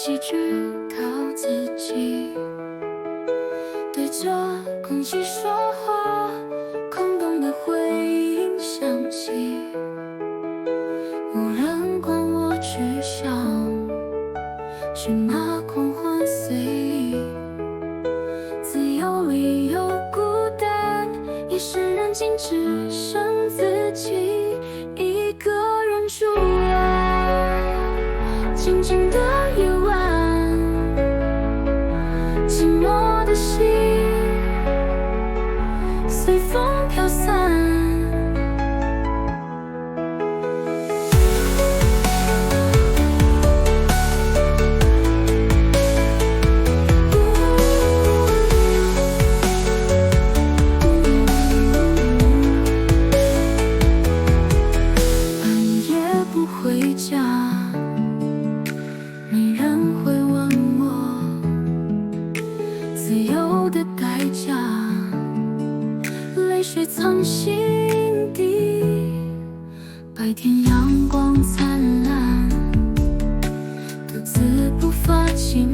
几句靠自己，对着空气说话，空洞的回音响起，无人管我去想，是那狂欢随意，自由里有孤单，夜深人静只剩自己一个人住啊，静静的夜晚，寂寞的心随风飘散。回家，没人会问我自由的代价，泪水藏心底，白天阳光灿烂，独自不发情。